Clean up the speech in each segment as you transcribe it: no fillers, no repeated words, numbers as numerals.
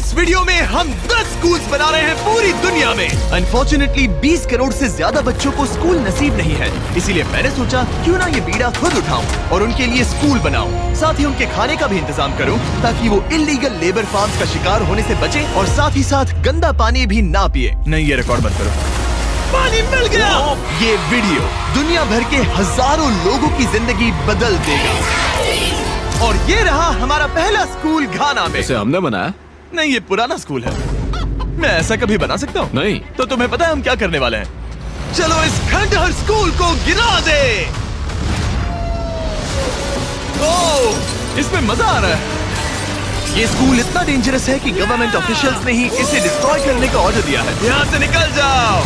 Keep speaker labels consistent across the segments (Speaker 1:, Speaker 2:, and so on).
Speaker 1: इस वीडियो में हम 10 स्कूल्स बना रहे हैं पूरी दुनिया में। अनफॉर्चुनेटली 20 करोड़ से ज्यादा बच्चों को स्कूल नसीब नहीं है, इसीलिए मैंने सोचा क्यों ना ये बीड़ा खुद उठाऊं और उनके लिए स्कूल बनाऊं। साथ ही उनके खाने का भी इंतजाम करूं ताकि वो इल्लीगल लेबर फार्म्स का शिकार होने से बचे और साथ ही साथ गंदा पानी भी ना पिए। नहीं, ये रिकॉर्ड मत करो। पानी मिल गया। ये वीडियो दुनिया भर के हजारों लोगों की जिंदगी बदल देगा। और ये रहा हमारा पहला स्कूल घाना में।
Speaker 2: इसे हमने बनाया?
Speaker 1: नहीं, ये पुराना स्कूल है। मैं ऐसा कभी बना सकता हूँ?
Speaker 2: नहीं।
Speaker 1: तो तुम्हें पता है हम क्या करने वाले हैं? चलो इस खंडहर स्कूल को गिरा दे। ओह, इसमें मजा आ रहा है। ये स्कूल इतना डेंजरस है कि गवर्नमेंट ऑफिशियल्स ने ही इसे डिस्ट्रॉय करने का ऑर्डर दिया है। यहाँ से निकल जाओ।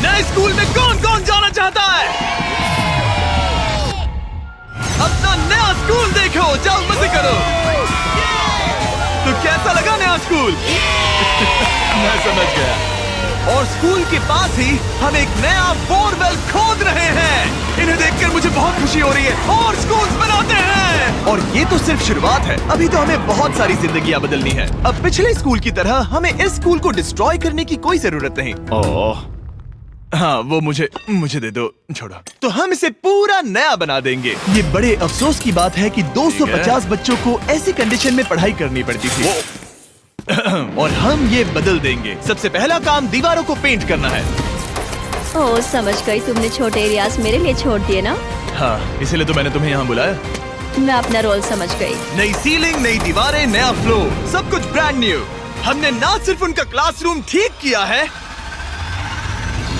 Speaker 1: नए स्कूल में कौन कौन जाना चाहता है? अपना नया स्कूल देखो, जाओ मजे करो। तो कैसा लगा नया स्कूल? मैं समझ गया। और स्कूल के पास ही हम एक नया बोरवेल खोद रहे हैं। इन्हें देखकर मुझे बहुत खुशी हो रही है। और स्कूल्स बनाते हैं। और ये तो सिर्फ शुरुआत है, अभी तो हमें बहुत सारी जिंदगियां बदलनी है। अब पिछले स्कूल की तरह हमें इस स्कूल को डिस्ट्रॉय करने की कोई जरूरत नहीं।
Speaker 2: ओह,
Speaker 1: हाँ, वो मुझे दे दो, छोड़ो। तो हम इसे पूरा नया बना देंगे। ये बड़े अफसोस की बात है कि 250 बच्चों को ऐसी कंडीशन में पढ़ाई करनी पड़ती थी। और हम ये बदल देंगे। सबसे पहला काम दीवारों को पेंट करना है।
Speaker 3: ओह, समझ गई। तुमने छोटे एरियाज मेरे लिए छोड़ दिए ना?
Speaker 1: हाँ, इसीलिए तो मैंने तुम्हें यहाँ बुलाया।
Speaker 3: मैं अपना रोल समझ गई।
Speaker 1: नई सीलिंग, नई दीवारें, नया फ्लोर, सब कुछ ब्रांड न्यू। हमने ना सिर्फ उनका क्लासरूम ठीक किया है,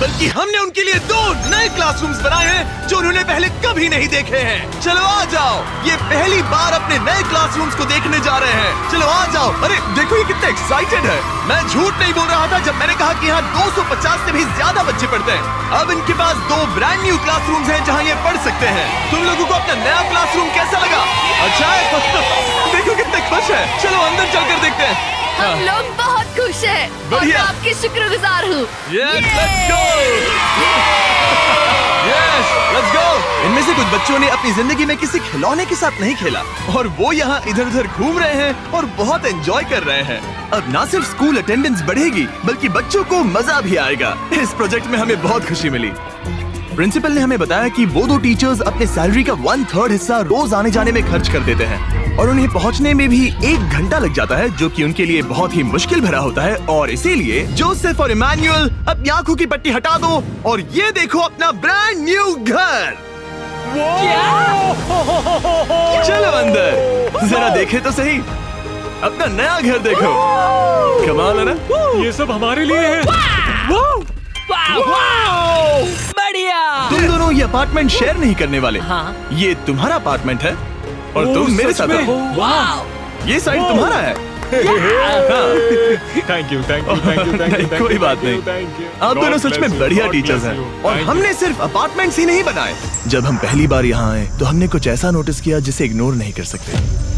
Speaker 1: बल्कि हमने उनके लिए 2 नए क्लासरूम्स बनाए हैं जो उन्होंने पहले कभी नहीं देखे हैं। चलो आ जाओ, ये पहली बार अपने नए क्लासरूम्स को देखने जा रहे हैं। चलो आ जाओ। अरे देखो, ये कितने एक्साइटेड है। मैं झूठ नहीं बोल रहा था जब मैंने कहा कि यहाँ 250 से भी ज्यादा बच्चे पढ़ते हैं। अब इनके पास 2 ब्रांड न्यू क्लासरूम्स हैं जहाँ ये पढ़ सकते हैं। तुम लोगों को अपना नया क्लासरूम कैसा लगा? अच्छा है? देखो कितने खुश है। चलो अंदर चलकर देखते हैं।
Speaker 3: हम लोग बहुत खुश हैं और मैं आपकी शुक्रगुजार हूँ।
Speaker 1: इनमें से कुछ बच्चों ने अपनी जिंदगी में किसी खिलौने के साथ नहीं खेला और वो यहाँ इधर उधर घूम रहे हैं और बहुत एंजॉय कर रहे हैं। अब ना सिर्फ स्कूल अटेंडेंस बढ़ेगी बल्कि बच्चों को मजा भी आएगा। इस प्रोजेक्ट में हमें बहुत खुशी मिली। प्रिंसिपल ने हमें बताया कि वो 2 टीचर्स अपने सैलरी का 1/3 हिस्सा रोज आने जाने में खर्च कर देते हैं और उन्हें पहुंचने में भी 1 घंटा लग जाता है, जो कि उनके लिए बहुत ही मुश्किल भरा होता है। और इसीलिए जोसेफ और इमैनुअल अपनी आंखों की पट्टी हटा दो और ये देखो अपना ब्रांड न्यू घर। चलो अंदर जरा देखे तो सही, अपना नया घर देखो। कमाल है ना?
Speaker 4: ये सब हमारे लिए है।
Speaker 5: बढ़िया।
Speaker 1: तुम दोनों ये अपार्टमेंट शेयर नहीं करने वाले।
Speaker 5: हाँ।
Speaker 1: ये तुम्हारा अपार्टमेंट है और तुम मेरे साथ हो।
Speaker 5: वाह,
Speaker 1: ये साइड तुम्हारा है।
Speaker 4: Thank you, thank you, thank you, thank you.
Speaker 1: कोई बात नहीं। आप दोनों सच में बढ़िया टीचर्स हैं। और हमने सिर्फ अपार्टमेंट्स ही नहीं बनाए। जब हम पहली बार यहाँ आए तो हमने कुछ ऐसा नोटिस किया जिसे इग्नोर नहीं कर सकते।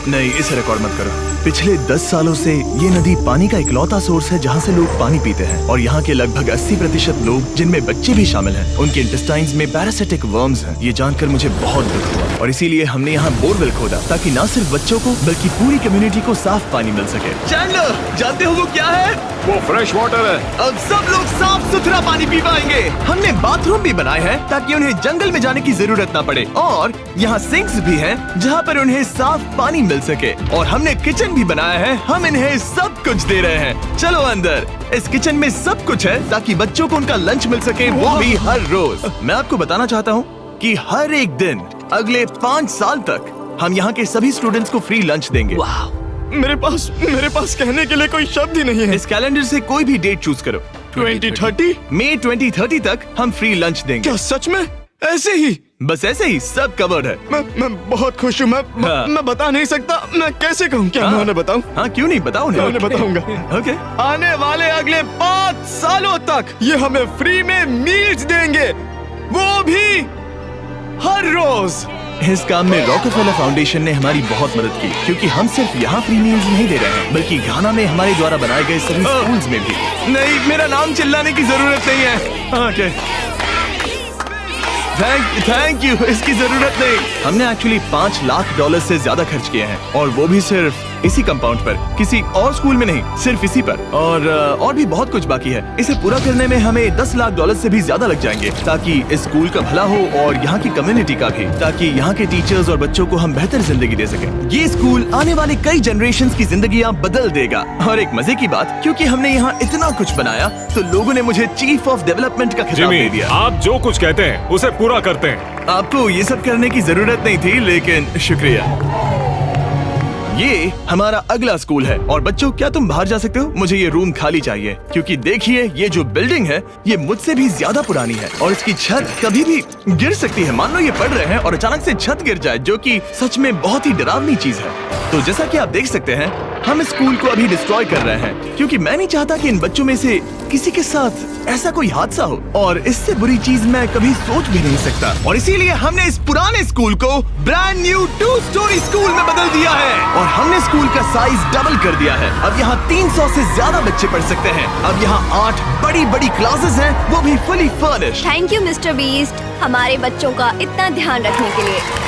Speaker 1: नहीं, इसे रिकॉर्ड मत करो। पिछले 10 सालों से ये नदी पानी का इकलौता सोर्स है जहाँ से लोग पानी पीते हैं और यहाँ के लगभग 80% लोग, जिनमें बच्चे भी शामिल हैं, उनके इंटेस्टाइन्स में पैरासिटिक वर्म्स हैं। ये जानकर मुझे बहुत दुख हुआ और इसीलिए हमने यहाँ बोरवेल खोदा ताकि न सिर्फ बच्चों को बल्कि पूरी कम्युनिटी को साफ पानी मिल सके। चैंडलर, जानते हो वो क्या है?
Speaker 2: वो फ्रेश वाटर है।
Speaker 1: अब सब लोग साफ सुथरा पानी पी पाएंगे। हमने बाथरूम भी बनाए हैं ताकि उन्हें जंगल में जाने की जरूरत ना पड़े और यहाँ सिंक्स भी हैं जहाँ पर उन्हें साफ पानी मिल सके। और हमने किचन भी बनाया है। हम इन्हें सब कुछ दे रहे हैं। चलो अंदर। इस किचन में सब कुछ है ताकि बच्चों को उनका लंच मिल सके, वो भी हर रोज। मैं आपको बताना चाहता हूँ कि हर एक दिन अगले 5 साल तक हम यहाँ के सभी स्टूडेंट्स को फ्री लंच देंगे। मेरे पास कहने के लिए कोई शब्द ही नहीं है। इस कैलेंडर से कोई भी डेट चूज करो। 2030? मई 2030 तक हम फ्री लंच देंगे।
Speaker 6: क्या सच में? ऐसे ही?
Speaker 1: बस ऐसे ही, सब कवर्ड है।
Speaker 6: मैं बहुत खुश हूँ। मैं बता नहीं सकता। मैं कैसे कहूँ? क्या मैं उन्हें बताऊँ?
Speaker 1: हाँ, क्यों नहीं, बताओ
Speaker 6: मैं उन्हें बताऊंगा।
Speaker 1: ओके।
Speaker 6: आने वाले अगले 5 सालों तक ये हमें फ्री में मील्स देंगे, वो भी हर रोज।
Speaker 1: इस काम में रॉकफेलर फाउंडेशन ने हमारी बहुत मदद की क्योंकि हम सिर्फ यहाँ फ्री मील्स नहीं दे रहे हैं बल्कि घाना में हमारे द्वारा बनाए गए सभी स्कूल्स में भी। नहीं, मेरा नाम चिल्लाने की जरूरत नहीं है। ओके, थैंक यू, इसकी जरूरत नहीं। हमने एक्चुअली $5 लाख से ज्यादा खर्च किए हैं और वो भी सिर्फ इसी कंपाउंड पर, किसी और स्कूल में नहीं, सिर्फ इसी पर। और भी बहुत कुछ बाकी है। इसे पूरा करने में हमें $10 लाख से भी ज्यादा लग जाएंगे, ताकि इस स्कूल का भला हो और यहाँ की कम्युनिटी का भी, ताकि यहाँ के टीचर्स और बच्चों को हम बेहतर जिंदगी दे सकें। ये स्कूल आने वाले कई जनरेशंस की जिंदगियाँ बदल देगा। और एक मजे की बात, क्योंकि हमने यहाँ इतना कुछ बनाया, तो लोगों ने मुझे चीफ ऑफ डेवलपमेंट का खिताब दे
Speaker 4: जिमी,
Speaker 1: दिया।
Speaker 4: आप जो कुछ कहते हैं उसे पूरा करते हैं।
Speaker 1: आपको ये सब करने की जरूरत नहीं थी, लेकिन शुक्रिया। ये हमारा अगला स्कूल है। और बच्चों, क्या तुम बाहर जा सकते हो? मुझे ये रूम खाली चाहिए, क्योंकि देखिए ये जो बिल्डिंग है ये मुझसे भी ज्यादा पुरानी है और इसकी छत कभी भी गिर सकती है। मान लो ये पढ़ रहे हैं और अचानक से छत गिर जाए, जो कि सच में बहुत ही डरावनी चीज है। तो जैसा कि आप देख सकते हैं, हम इस स्कूल को अभी डिस्ट्रॉय कर रहे हैं, क्योंकि मैं नहीं चाहता कि इन बच्चों में से किसी के साथ ऐसा कोई हादसा हो, और इससे बुरी चीज मैं कभी सोच भी नहीं सकता। और इसीलिए हमने इस पुराने स्कूल को ब्रांड न्यू 2 स्टोरी स्कूल में बदल दिया है और हमने स्कूल का साइज डबल कर दिया है। अब यहाँ 300 से ज्यादा बच्चे पढ़ सकते हैं। अब यहाँ 8 बड़ी बड़ी क्लासेस हैं, वो भी fully furnished.
Speaker 3: Thank you mister beast, हमारे बच्चों का इतना ध्यान रखने के लिए।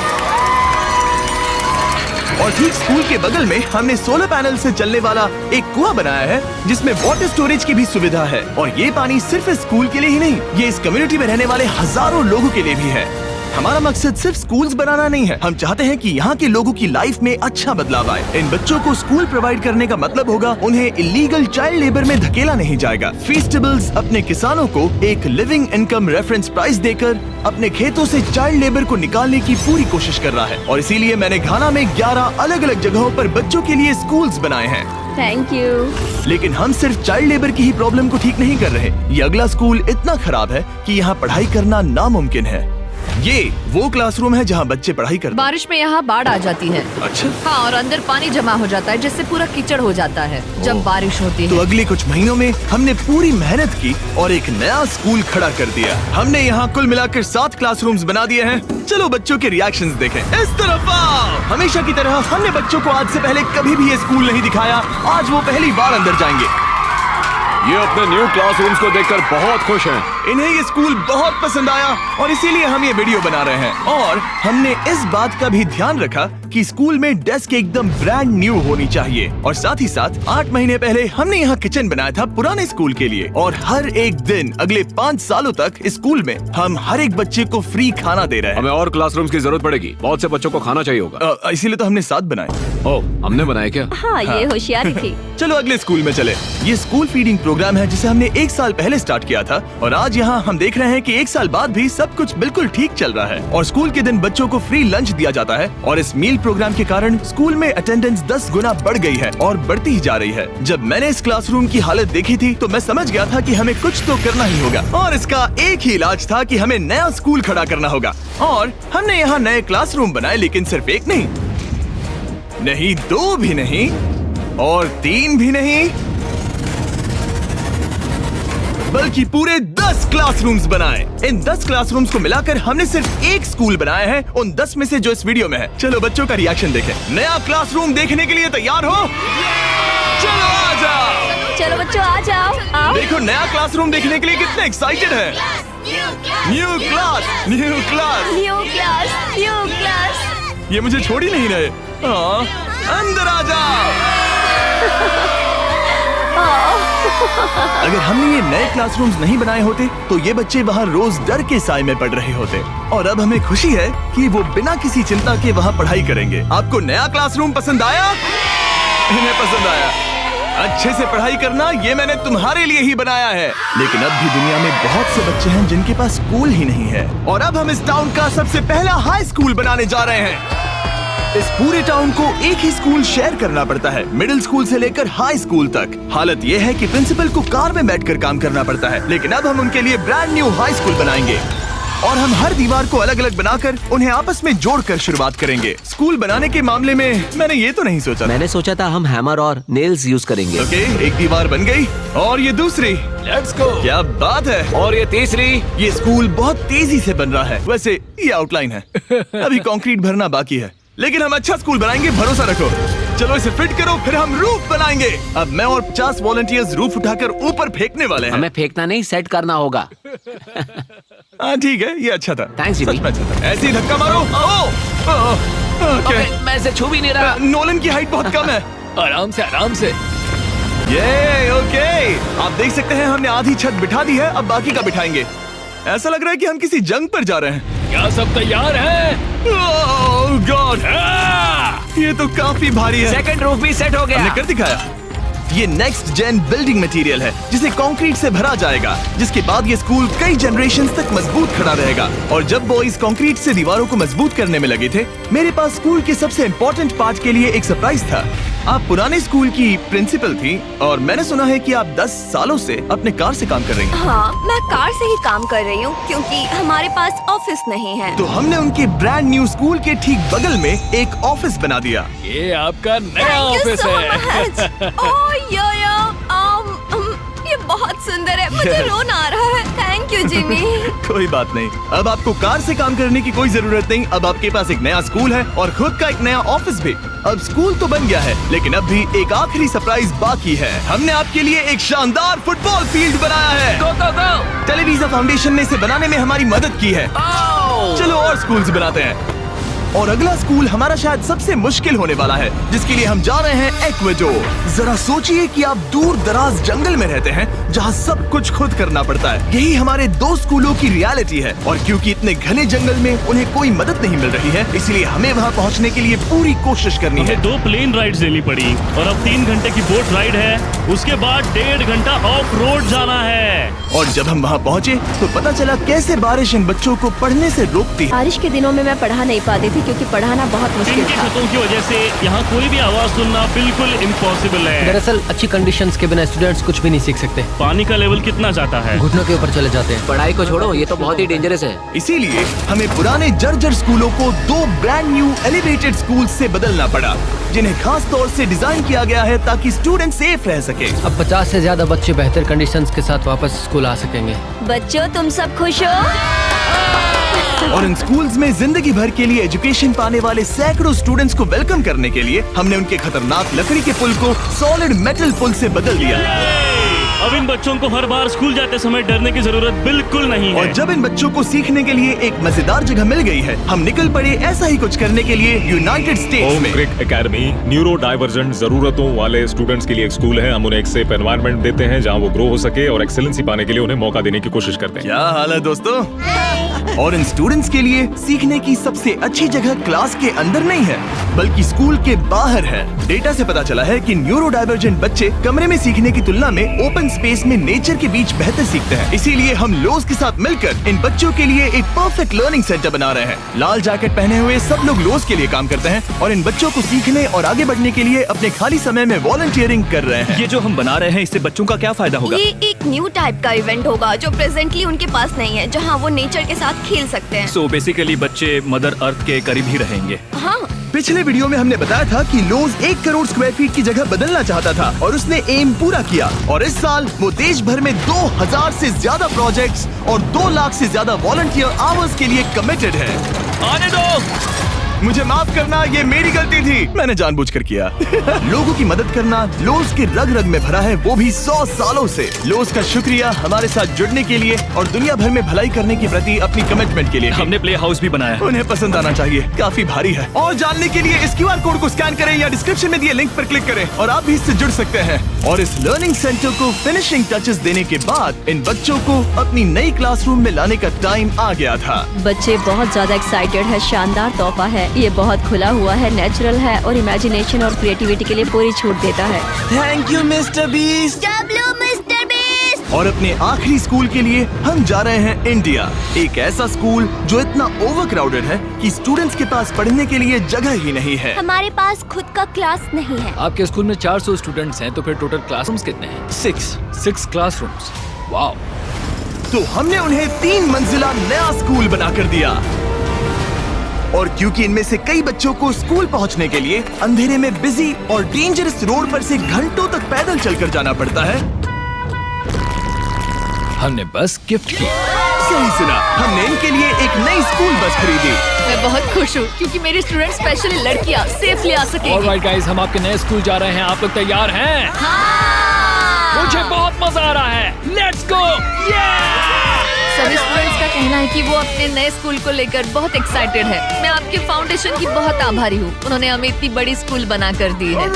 Speaker 1: और ठीक स्कूल के बगल में हमने सोलर पैनल से चलने वाला एक कुआं बनाया है, जिसमें वाटर स्टोरेज की भी सुविधा है। और ये पानी सिर्फ इस स्कूल के लिए ही नहीं, ये इस कम्युनिटी में रहने वाले हजारों लोगों के लिए भी है। हमारा मकसद सिर्फ स्कूल्स बनाना नहीं है, हम चाहते हैं कि यहाँ के लोगों की लाइफ में अच्छा बदलाव आए। इन बच्चों को स्कूल प्रोवाइड करने का मतलब होगा उन्हें इलीगल चाइल्ड लेबर में धकेला नहीं जाएगा। फीस्टेबल्स अपने किसानों को एक लिविंग इनकम रेफरेंस प्राइस देकर अपने खेतों से चाइल्ड लेबर को निकालने की पूरी कोशिश कर रहा है। और इसीलिए मैंने घाना में 11 अलग अलग जगहों पर बच्चों के लिए स्कूल्स बनाए हैं।
Speaker 3: Thank you.
Speaker 1: लेकिन हम सिर्फ चाइल्ड लेबर की ही प्रॉब्लम को ठीक नहीं कर रहे। ये अगला स्कूल इतना खराब है कि यहाँ पढ़ाई करना नामुमकिन है। ये वो क्लासरूम है जहाँ बच्चे पढ़ाई करते हैं।
Speaker 5: बारिश में यहाँ बाढ़ आ जाती है।
Speaker 1: अच्छा,
Speaker 5: हाँ, और अंदर पानी जमा हो जाता है, जिससे पूरा कीचड़ हो जाता है जब बारिश होती
Speaker 1: तो
Speaker 5: है।
Speaker 1: अगले कुछ महीनों में हमने पूरी मेहनत की और एक नया स्कूल खड़ा कर दिया। हमने यहाँ कुल मिलाकर 7 क्लासरूम्स बना दिए हैं। चलो बच्चों के रिएक्शंस देखें। इस तरफ आओ। हमेशा की तरह हमने बच्चों को आज से पहले कभी भी ये स्कूल नहीं दिखाया। आज वो पहली बार अंदर जाएंगे।
Speaker 2: ये अपने न्यू क्लासरूम्स को देखकर बहुत खुश हैं।
Speaker 1: इन्हें ये स्कूल बहुत पसंद आया और इसीलिए हम ये वीडियो बना रहे हैं। और हमने इस बात का भी ध्यान रखा कि स्कूल में डेस्क एकदम ब्रांड न्यू होनी चाहिए। और साथ ही साथ 8 महीने पहले हमने यहाँ किचन बनाया था पुराने स्कूल के लिए। और हर एक दिन अगले 5 सालों तक इस स्कूल में हम हर एक बच्चे को फ्री खाना दे रहे हैं।
Speaker 2: हमें और क्लासरूम्स की जरूरत पड़ेगी, बहुत से बच्चों को खाना चाहिए होगा।
Speaker 1: इसीलिए तो हमने 7 बनाए।
Speaker 2: ओह, हमने बनाए क्या?
Speaker 3: हाँ, ये होशियारी थी।
Speaker 1: चलो अगले स्कूल में चले। ये स्कूल फीडिंग प्रोग्राम है जिसे हमने 1 साल पहले स्टार्ट किया था। और आज यहाँ हम देख रहे हैं कि 1 साल बाद भी सब कुछ बिल्कुल ठीक चल रहा है। और स्कूल के दिन बच्चों को फ्री लंच दिया जाता है। और इस मील प्रोग्राम के कारण स्कूल में अटेंडेंस 10 गुना बढ़ गई है और बढ़ती ही जा रही है। जब मैंने इस क्लासरूम की हालत देखी थी तो मैं समझ गया था कि हमें कुछ तो करना ही होगा। और इसका एक ही इलाज था कि हमें नया स्कूल खड़ा करना होगा। और हमने यहाँ नए क्लासरूम बनाए, लेकिन सिर्फ एक नहीं, 2 भी नहीं और 3 भी नहीं, बल्कि पूरे 10 क्लासरूम्स बनाए। इन 10 क्लासरूम्स को मिलाकर हमने सिर्फ एक स्कूल बनाया है, उन 10 में से जो इस वीडियो में है। चलो बच्चों का रिएक्शन देखें। नया क्लासरूम देखने के लिए तैयार हो? चलो आ जाओ।
Speaker 3: चलो बच्चों आ जाओ, आओ।
Speaker 1: देखो नया क्लासरूम देखने के लिए कितने एक्साइटेड है। New class, new class.
Speaker 3: New class, new class.
Speaker 1: ये मुझे छोड़ ही नहीं रहे। हाँ, अंदर आ जाओ। अगर हमने ये नए क्लासरूम्स नहीं बनाए होते तो ये बच्चे वहाँ रोज डर के साए में पढ़ रहे होते। और अब हमें खुशी है कि वो बिना किसी चिंता के वहाँ पढ़ाई करेंगे। आपको नया क्लासरूम पसंद आया? इन्हें पसंद आया। अच्छे से पढ़ाई करना ये मैंने तुम्हारे लिए ही बनाया है। लेकिन अब भी दुनिया में बहुत से बच्चे हैं जिनके पास स्कूल ही नहीं है। और अब हम इस टाउन का सबसे पहला हाई स्कूल बनाने जा रहे हैं। इस पूरे टाउन को एक ही स्कूल शेयर करना पड़ता है, मिडिल स्कूल से लेकर हाई स्कूल तक। हालत ये है कि प्रिंसिपल को कार में बैठकर काम करना पड़ता है। लेकिन अब हम उनके लिए ब्रांड न्यू हाई स्कूल बनाएंगे और हम हर दीवार को अलग अलग बनाकर उन्हें आपस में जोड़कर शुरुआत करेंगे। स्कूल बनाने के मामले में मैंने ये तो नहीं सोचा।
Speaker 7: मैंने सोचा था हम हैमर और नेल्स यूज करेंगे।
Speaker 1: ओके, एक दीवार बन गई और ये दूसरी। Let's go. क्या बात है।
Speaker 2: और ये तीसरी।
Speaker 1: ये स्कूल बहुत तेजी से बन रहा है। वैसे ये आउटलाइन है, अभी कंक्रीट भरना बाकी है, लेकिन हम अच्छा स्कूल बनाएंगे, भरोसा रखो। चलो इसे फिट करो, फिर हम रूफ बनाएंगे। अब मैं और 50 वॉलंटियर्स रूफ उठाकर ऊपर फेंकने वाले हैं।
Speaker 7: हमें फेंकना नहीं, सेट करना होगा।
Speaker 1: हाँ ठीक है, ये अच्छा था।
Speaker 7: थैंक्स
Speaker 1: सच में अच्छा था। ऐसे ही धक्का मारो।
Speaker 7: मैं इसे छू भी नहीं रहा।
Speaker 1: नोलन की हाइट बहुत कम है।
Speaker 2: आराम से आराम से।
Speaker 1: ये ओके, आप देख सकते हैं हमने आधी छत बिठा दी है, अब बाकी का बिठाएंगे। ऐसा लग रहा है कि हम किसी जंग पर जा रहे हैं।
Speaker 2: क्या सब तैयार है?
Speaker 1: ओह गॉड, ये तो काफी भारी है।
Speaker 7: सेकंड रूफ भी सेट हो गया।
Speaker 1: हमने कर दिखाया। ये नेक्स्ट जेन बिल्डिंग मटेरियल है जिसे कंक्रीट से भरा जाएगा, जिसके बाद ये स्कूल कई जनरेशंस तक मजबूत खड़ा रहेगा। और जब बॉयज कंक्रीट से दीवारों को मजबूत करने में लगे थे, मेरे पास स्कूल के सबसे इम्पोर्टेंट पार्ट के लिए एक सरप्राइज था। आप पुराने स्कूल की प्रिंसिपल थी और मैंने सुना है कि आप 10 सालों से अपने कार से काम कर रही हैं।
Speaker 3: हाँ, मैं कार से ही काम कर रही हूँ क्योंकि हमारे पास ऑफिस नहीं है।
Speaker 1: तो हमने उनके ब्रांड न्यू स्कूल के ठीक बगल में एक ऑफिस बना दिया।
Speaker 2: ये आपका नया
Speaker 3: Thank you
Speaker 2: ऑफिस
Speaker 3: so
Speaker 2: है।
Speaker 3: much. Oh, ये बहुत सुंदर है, मुझे रोना आ रहा है। Thank you Jimmy.
Speaker 1: कोई बात नहीं, अब आपको कार से काम करने की कोई जरूरत नहीं। अब आपके पास एक नया स्कूल है और खुद का एक नया ऑफिस भी। अब स्कूल तो बन गया है, लेकिन अब भी एक आखिरी सरप्राइज बाकी है। हमने आपके लिए एक शानदार फुटबॉल फील्ड बनाया है।
Speaker 7: गो गो गो।
Speaker 1: टेलीविजन फाउंडेशन ने इसे बनाने में हमारी मदद की है। चलो और स्कूल्स बनाते हैं। और अगला स्कूल हमारा शायद सबसे मुश्किल होने वाला है, जिसके लिए हम जा रहे हैं एक्वाडोर। जरा सोचिए कि आप दूर दराज जंगल में रहते हैं जहां सब कुछ खुद करना पड़ता है। यही हमारे 2 स्कूलों की रियलिटी है। और क्योंकि इतने घने जंगल में उन्हें कोई मदद नहीं मिल रही है, इसलिए हमें वहां पहुंचने के लिए पूरी कोशिश करनी है।
Speaker 8: हमें 2 प्लेन राइड्स लेनी पड़ी और अब 3 घंटे की बोट राइड है। उसके बाद 1.5 घंटा ऑफ रोड जाना है।
Speaker 1: और जब हम वहां पहुंचे तो पता चला कैसे बारिश इन बच्चों को पढ़ने से रोकती है।
Speaker 3: बारिश के दिनों में मैं पढ़ा नहीं पाती थी क्योंकि पढ़ाना बहुत मुश्किल
Speaker 8: इनकी
Speaker 3: था।
Speaker 8: छतों की वजह से यहाँ कोई भी आवाज सुनना बिल्कुल इम्पॉसिबल है।
Speaker 9: दरअसल अच्छी कंडीशंस के बिना स्टूडेंट्स कुछ भी नहीं सीख सकते।
Speaker 8: पानी का लेवल कितना जाता है?
Speaker 9: घुटनों के ऊपर चले जाते हैं।
Speaker 7: पढ़ाई को छोड़ो, ये तो बहुत ही डेंजरस है।
Speaker 1: इसीलिए हमें पुराने जर्जर स्कूलों को 2 ब्रांड न्यू एलिवेटेड स्कूल से बदलना पड़ा, जिन्हें खास तौर से डिजाइन किया गया है ताकि स्टूडेंट सेफ रह सके।
Speaker 9: अब 50 से ज्यादा बच्चे बेहतर कंडीशंस के साथ वापस स्कूल आ सकेंगे।
Speaker 3: बच्चों, तुम सब खुश हो?
Speaker 1: और इन स्कूल्स में जिंदगी भर के लिए एजुकेशन पाने वाले सैकड़ों स्टूडेंट्स को वेलकम करने के लिए हमने उनके खतरनाक लकड़ी के पुल को सॉलिड मेटल पुल से बदल दिया।
Speaker 8: अब इन बच्चों को हर बार स्कूल जाते समय डरने की जरूरत बिल्कुल नहीं है।
Speaker 1: और जब इन बच्चों को सीखने के लिए एक मजेदार जगह मिल गई है, हम निकल पड़े ऐसा ही कुछ करने के लिए यूनाइटेड स्टेट्स
Speaker 4: होम
Speaker 1: में।
Speaker 4: क्रिक एकेडमी न्यूरो डाइवर्जेंट जरूरतों वाले स्टूडेंट्स के लिए एक स्कूल है। हम उन्हें एक सेफ एनवायरनमेंट देते हैं जहां वो ग्रो हो सके और एक्सेलेंसी पाने के लिए उन्हें मौका देने की कोशिश करते हैं।
Speaker 1: क्या हाल है दोस्तों? और इन स्टूडेंट्स के लिए सीखने की सबसे अच्छी जगह क्लास के अंदर नहीं है, बल्कि स्कूल के बाहर है। डेटा से पता चला है कि न्यूरो डाइवर्जेंट बच्चे कमरे में सीखने की तुलना में ओपन स्पेस में नेचर के बीच बेहतर सीखते हैं। इसीलिए हम लोज के साथ मिलकर इन बच्चों के लिए एक परफेक्ट लर्निंग सेंटर बना रहे हैं। लाल जैकेट पहने हुए सब लोग लोज के लिए काम करते हैं और इन बच्चों को सीखने और आगे बढ़ने के लिए अपने खाली समय में वॉलंटियरिंग कर रहे हैं।
Speaker 6: ये जो हम बना रहे हैं, इससे बच्चों का क्या फायदा होगा?
Speaker 3: ये एक न्यू टाइप का इवेंट होगा जो प्रेजेंटली उनके पास नहीं है, जहाँ वो नेचर के साथ खेल सकते हैं।
Speaker 6: सो बेसिकली बच्चे मदर अर्थ के करीब ही रहेंगे।
Speaker 3: हाँ,
Speaker 1: पिछले वीडियो में हमने बताया था कि लोज 1 करोड़ स्क्वायर फीट की जगह बदलना चाहता था और उसने एम पूरा किया। और इस साल वो देश भर में 2000 से ज्यादा प्रोजेक्ट्स और 2 लाख से ज्यादा वॉलंटियर आवर्स के लिए कमिटेड है।
Speaker 6: आने दो।
Speaker 1: मुझे माफ करना, ये मेरी गलती थी, मैंने जानबूझकर किया। लोगों की मदद करना लोज के रग रग में भरा है, वो भी 100 सालों से। लोज का शुक्रिया हमारे साथ जुड़ने के लिए और दुनिया भर में भलाई करने के प्रति अपनी कमिटमेंट के लिए।
Speaker 6: हमने प्ले हाउस भी बनाया।
Speaker 1: उन्हें पसंद आना चाहिए, काफी भारी है। और जानने के लिए इस QR कोड को स्कैन करें या डिस्क्रिप्शन में दिए लिंक पर क्लिक करें और आप भी इससे जुड़ सकते हैं। और इस लर्निंग सेंटर को फिनिशिंग टचेस देने के बाद इन बच्चों को अपनी नई क्लासरूम में लाने का टाइम आ गया था।
Speaker 3: बच्चे बहुत ज्यादा एक्साइटेड है। शानदार तोहफा है, ये बहुत खुला हुआ है, नेचुरल है और इमेजिनेशन और क्रिएटिविटी के लिए पूरी छूट देता है।
Speaker 1: Thank you mister beast.
Speaker 3: W mister beast.
Speaker 1: और अपने आखिरी स्कूल के लिए हम जा रहे हैं इंडिया। एक ऐसा स्कूल जो इतना ओवरक्राउडेड है कि स्टूडेंट्स के पास पढ़ने के लिए जगह ही नहीं है।
Speaker 3: हमारे पास खुद का क्लास नहीं है।
Speaker 2: आपके स्कूल में 400 स्टूडेंट्स हैं, तो फिर टोटल क्लासरूम्स कितने हैं? 6 क्लासरूम्स। वाओ।
Speaker 1: तो हमने उन्हें 3 मंजिला नया स्कूल बना कर दिया। और क्योंकि इनमें से कई बच्चों को स्कूल पहुंचने के लिए अंधेरे में बिजी और डेंजरस रोड पर से घंटों तक पैदल चलकर जाना पड़ता है,
Speaker 2: हमने बस गिफ्ट की।
Speaker 1: सही सुना, हमने इनके लिए एक नई स्कूल बस खरीदी।
Speaker 5: मैं बहुत खुश हूँ क्योंकि मेरे स्टूडेंट स्पेशली लड़कियाँ सेफली आ सकेंगी।
Speaker 2: ऑलराइट गाइस, हम आपके नए स्कूल जा रहे हैं। आप लोग तैयार हैं?
Speaker 5: हाँ!
Speaker 2: मुझे बहुत मजा आ रहा है। Let's go.
Speaker 5: सभी स्टूडेंट्स का कहना है कि वो अपने नए स्कूल को लेकर बहुत एक्साइटेड है। मैं आपके फाउंडेशन की बहुत आभारी हूँ, उन्होंने हमें इतनी बड़ी स्कूल बना कर दी है।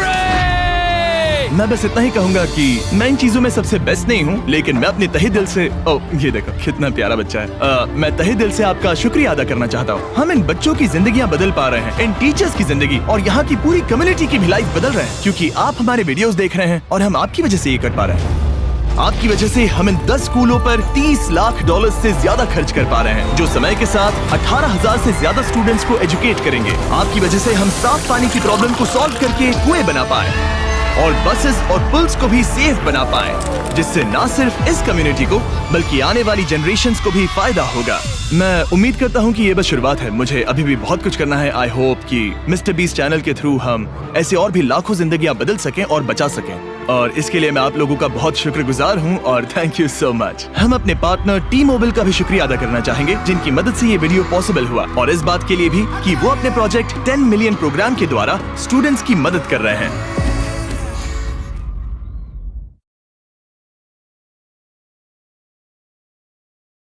Speaker 1: मैं बस इतना ही कहूंगा कि मैं इन चीजों में सबसे बेस्ट नहीं हूँ, लेकिन मैं अपने तहे दिल से ये देखो कितना प्यारा बच्चा है। मैं तहे दिल से आपका शुक्रिया अदा करना चाहता हूँ। हम इन बच्चों की जिंदगियाँ बदल पा रहे हैं, इन टीचर्स की जिंदगी और यहाँ की पूरी कम्युनिटी की भी लाइफ बदल रहे हैं, क्योंकि आप हमारे वीडियोस देख रहे हैं और हम आपकी वजह से ये कर पा रहे हैं। आपकी वजह से हम इन 10 स्कूलों पर $30 लाख से ज्यादा खर्च कर पा रहे हैं, जो समय के साथ 18,000 से ज्यादा स्टूडेंट्स को एजुकेट करेंगे। आपकी वजह से हम साफ पानी की प्रॉब्लम को सॉल्व करके कुएं बना पाए और बसेस और पुल्स को भी सेफ बना पाए, जिससे ना सिर्फ इस कम्युनिटी को बल्कि आने वाली जनरेशंस को भी फायदा होगा। मैं उम्मीद करता हूँ कि ये बस शुरुआत है, मुझे अभी भी बहुत कुछ करना है। आई होप कि मिस्टर बीस्ट चैनल के थ्रू हम ऐसे और भी लाखों जिंदगियां बदल सकें और बचा सकें, और इसके लिए मैं आप लोगों का बहुत शुक्रगुजार हूँ और थैंक यू सो मच। हम अपने पार्टनर टी मोबाइल का भी शुक्रिया अदा करना चाहेंगे, जिनकी मदद से ये वीडियो पॉसिबल हुआ, और इस बात के लिए भी कि वो अपने प्रोजेक्ट 10 मिलियन प्रोग्राम के द्वारा स्टूडेंट्स की मदद कर रहे हैं।